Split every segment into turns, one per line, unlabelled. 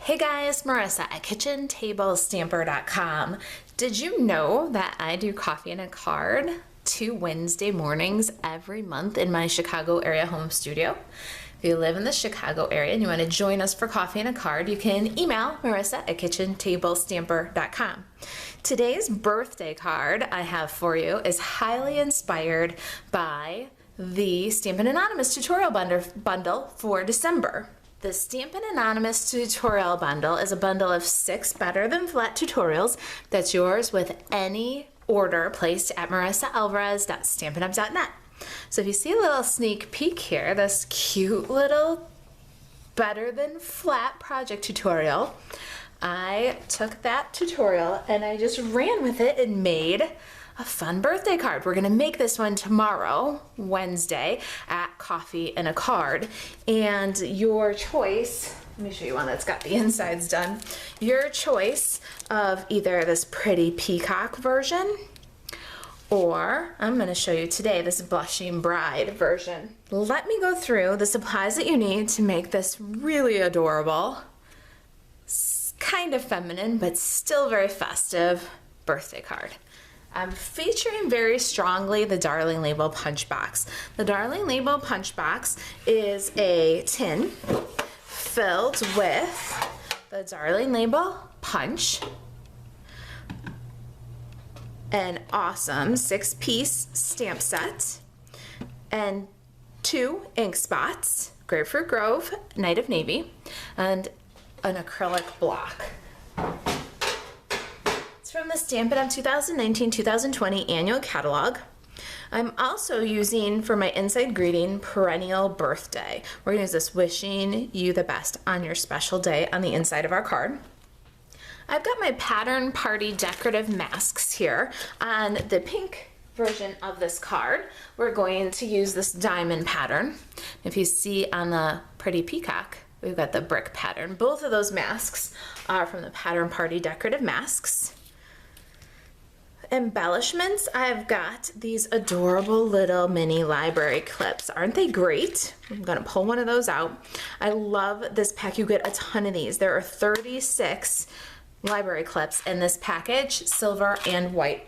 Hey guys, Marisa at KitchenTableStamper.com. Did you know that I do coffee and a card 2 Wednesday mornings every month in my Chicago area home studio? If you live in the Chicago area and you want to join us for coffee and a card, you can email Marisa at KitchenTableStamper.com. Today's birthday card I have for you is highly inspired by the Stampin' Anonymous tutorial bundle for December. The Stampin' Anonymous tutorial bundle is a bundle of 6 better than flat tutorials that's yours with any order placed at marisaalvarez.stampinup.net. So if you see a little sneak peek here, this cute little better than flat project tutorial, I took that tutorial and I just ran with it and made a fun birthday card. We're gonna make this one tomorrow, Wednesday, at Coffee and a Card. And your choice, let me show you one that's got the insides done. Your choice of either this pretty peacock version, or I'm gonna show you today this blushing bride version. Let me go through the supplies that you need to make this really adorable, kind of feminine, but still very festive birthday card. I'm featuring very strongly the Darling Label Punch Box. The Darling Label Punch Box is a tin filled with the Darling Label Punch, an awesome 6-piece stamp set, and 2 ink spots, Grapefruit Grove, Night of Navy, and an acrylic block. From the Stampin' Up 2019-2020 annual catalog. I'm also using for my inside greeting perennial birthday. We're gonna use this wishing you the best on your special day on the inside of our card. I've got my pattern party decorative masks here on the pink version of this card. We're going to use this diamond pattern. If you see on the pretty peacock, we've got the brick pattern. Both of those masks are from the pattern party decorative masks. Embellishments, I've got these adorable little mini library clips. Aren't they great? I'm gonna pull one of those out. I love this pack. You get a ton of these. There are 36 library clips in this package, silver and white.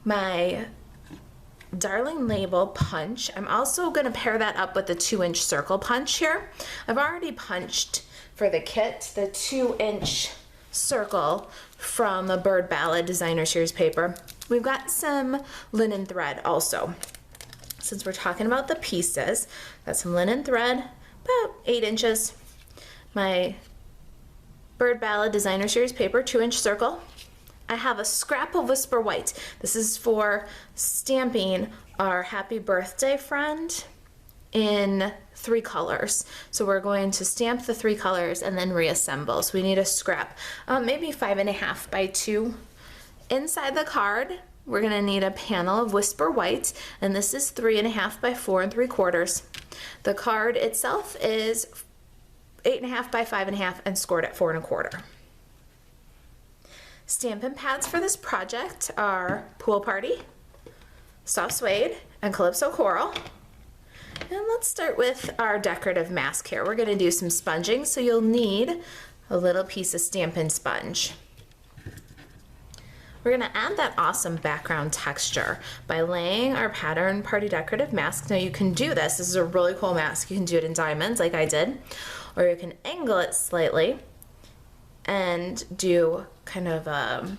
My Darling Label punch, I'm also gonna pair that up with the 2-inch circle punch here. I've already punched for the kit the 2-inch circle from the Bird Ballad Designer Series paper. We've got some linen thread also. Since we're talking about the pieces, got some linen thread, about 8 inches. My Bird Ballad Designer Series paper, 2-inch circle. I have a scrap of Whisper White. This is for stamping our happy birthday friend in 3 colors. So we're going to stamp the 3 colors and then reassemble. So we need a scrap, maybe 5.5 by 2. Inside the card, we're gonna need a panel of Whisper White, and this is 3.5 by 4 3/4. The card itself is 8.5 by 5.5 and scored at 4 1/4. Stampin' pads for this project are Pool Party, Soft Suede, and Calypso Coral. And let's start with our decorative mask here. We're gonna do some sponging, so you'll need a little piece of Stampin' sponge. We're gonna add that awesome background texture by laying our pattern party decorative mask. Now you can do this is a really cool mask. You can do it in diamonds like I did, or you can angle it slightly and do kind of a,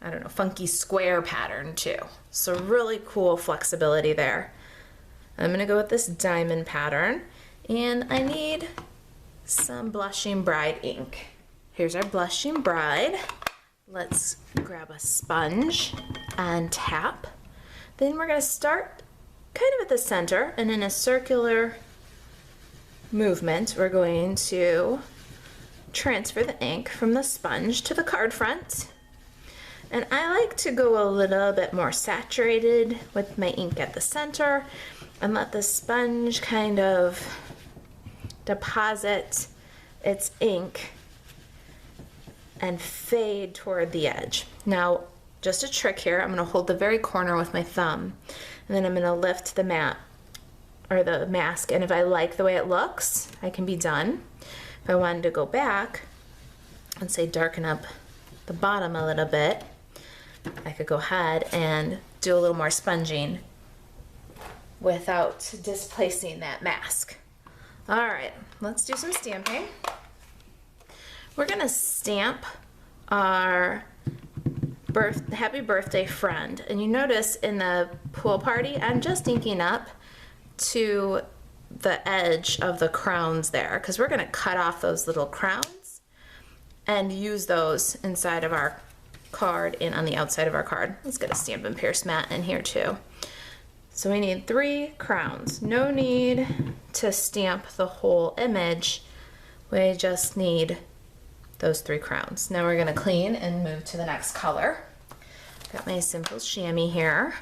I don't know, funky square pattern too. So really cool flexibility there. I'm gonna go with this diamond pattern, and I need some Blushing Bride ink. Here's our Blushing Bride. Let's grab a sponge and tap. Then we're gonna start kind of at the center, and in a circular movement, we're going to transfer the ink from the sponge to the card front. And I like to go a little bit more saturated with my ink at the center and let the sponge kind of deposit its ink and fade toward the edge. Now, just a trick here, I'm gonna hold the very corner with my thumb, and then I'm gonna lift the mat or the mask, and if I like the way it looks, I can be done. if I wanted to go back and say darken up the bottom a little bit, I could go ahead and do a little more sponging without displacing that mask. All right, let's do some stamping. We're gonna stamp our happy birthday friend. And you notice in the pool party, I'm just inking up to the edge of the crowns there, because we're gonna cut off those little crowns and use those inside of our card and on the outside of our card. Let's get a Stampin' Pierce mat in here too. So we need 3 crowns. No need to stamp the whole image. We just need those 3 crowns. Now we're gonna clean and move to the next color. Got my simple chamois here.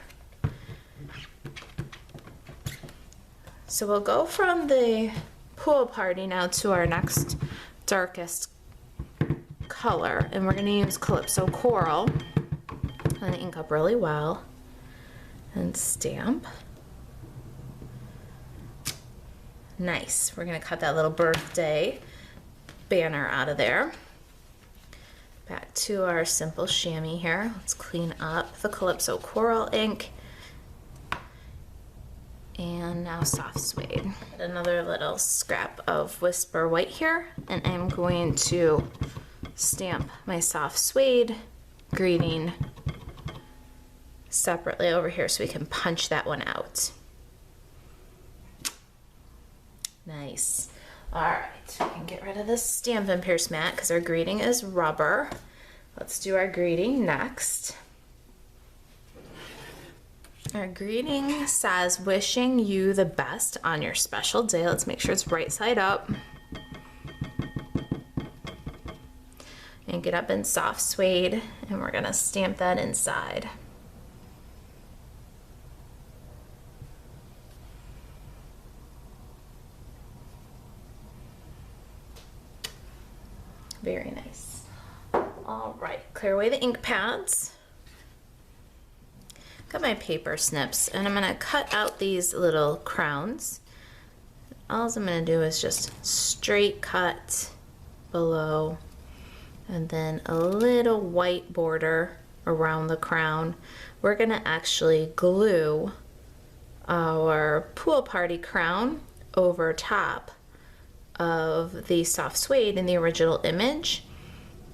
So we'll go from the pool party now to our next darkest color, and we're gonna use Calypso Coral. I'm gonna ink up really well and stamp. Nice. We're gonna cut that little birthday banner out of there. Back to our simple chamois here. Let's clean up the Calypso Coral ink. And now soft suede. Another little scrap of Whisper White here, and I'm going to stamp my soft suede greeting separately over here so we can punch that one out. Nice. All right, we can get rid of this Stampin' Pierce mat because our greeting is rubber. Let's do our greeting next. Our greeting says, wishing you the best on your special day. Let's make sure it's right side up. And get up in soft suede, and we're gonna stamp that inside. Very nice. All right, clear away the ink pads. Got my paper snips, and I'm gonna cut out these little crowns. All I'm gonna do is just straight cut below, and then a little white border around the crown. We're gonna actually glue our pool party crown over top of the soft suede in the original image,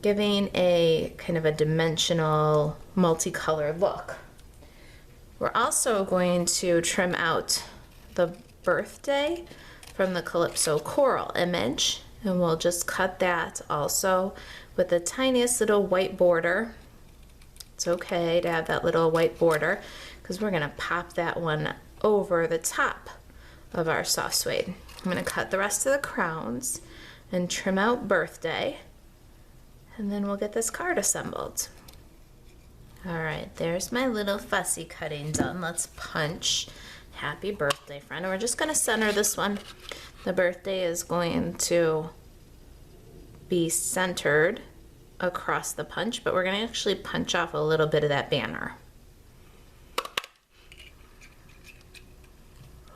giving a kind of a dimensional multicolored look. We're also going to trim out the birthday from the Calypso Coral image, and we'll just cut that also with the tiniest little white border. It's okay to have that little white border because we're gonna pop that one over the top of our soft suede. I'm gonna cut the rest of the crowns and trim out birthday, and then we'll get this card assembled. All right, there's my little fussy cutting done. Let's punch happy birthday friend. And we're just gonna center this one. The birthday is going to be centered across the punch, but we're gonna actually punch off a little bit of that banner.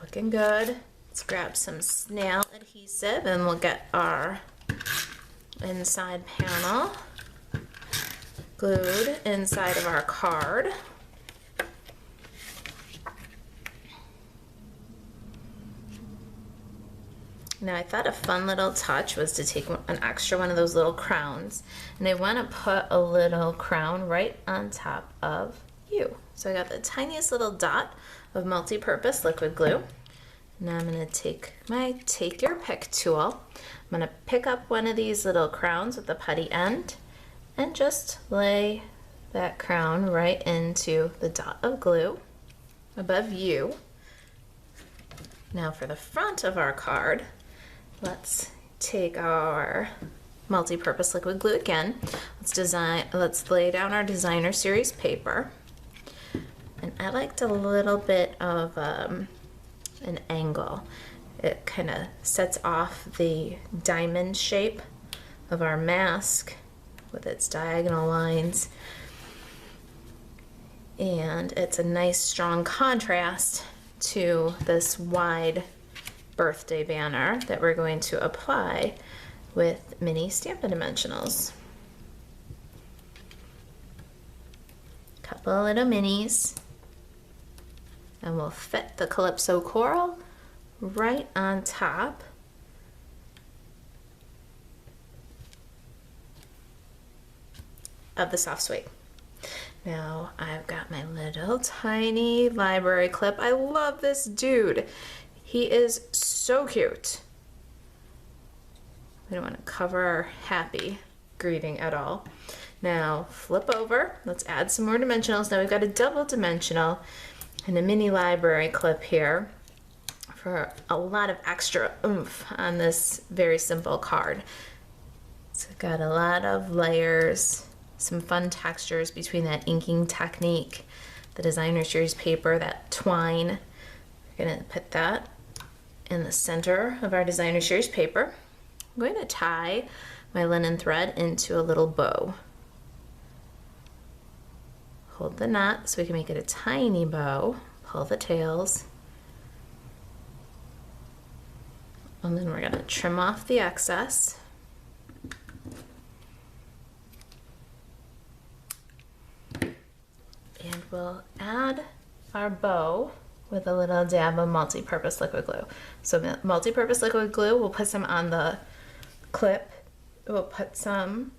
Looking good. Let's grab some snail adhesive and we'll get our inside panel glued inside of our card. Now I thought a fun little touch was to take an extra one of those little crowns, and I want to put a little crown right on top of you. So I got the tiniest little dot of multi-purpose liquid glue. Now I'm going to take my Take Your Pick tool. I'm going to pick up one of these little crowns with the putty end and just lay that crown right into the dot of glue above you. Now for the front of our card, let's take our multi-purpose liquid glue again. Let's lay down our designer series paper. And I liked a little bit of an angle. It kind of sets off the diamond shape of our mask with its diagonal lines, and it's a nice strong contrast to this wide birthday banner that we're going to apply with mini Stampin' dimensionals. Couple of little minis, and we'll fit the Calypso coral right on top of the soft suede. Now I've got my little tiny library clip. I love this dude. He is so cute. We don't want to cover our happy greeting at all. Now flip over, let's add some more dimensionals. Now we've got a double dimensional and a mini library clip here for a lot of extra oomph on this very simple card. So we've got a lot of layers, some fun textures between that inking technique, the designer series paper, that twine. We're gonna put that in the center of our designer series paper. I'm going to tie my linen thread into a little bow. Hold the knot so we can make it a tiny bow, pull the tails, and then we're going to trim off the excess. And we'll add our bow with a little dab of multi-purpose liquid glue. So the multi-purpose liquid glue, we'll put some on the clip. We'll put some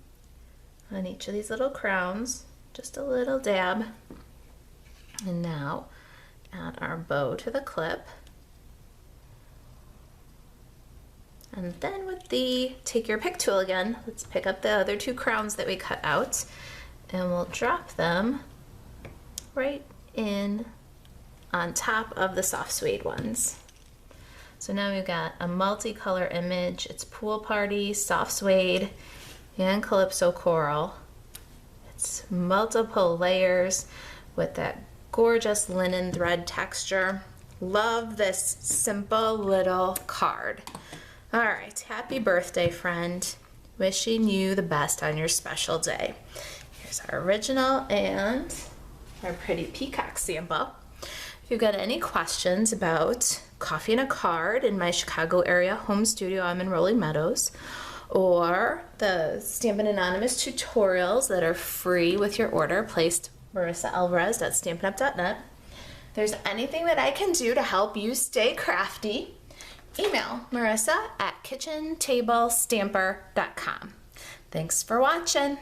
on each of these little crowns. Just a little dab. And now add our bow to the clip. And then with the take your pick tool again, let's pick up the other two crowns that we cut out and we'll drop them right in on top of the soft suede ones. So now we've got a multicolor image. It's pool party, soft suede, and Calypso coral. It's multiple layers with that gorgeous linen thread texture. Love this simple little card. All right, happy birthday, friend. Wishing you the best on your special day. Here's our original and our pretty peacock sample. If you've got any questions about Coffee and a Card in my Chicago area home studio, I'm in Rolling Meadows, or the Stampin' Anonymous tutorials that are free with your order, placed Marisa Alvarez at stampinup.net. If there's anything that I can do to help you stay crafty, email Marisa at kitchentablestamper.com. Thanks for watching.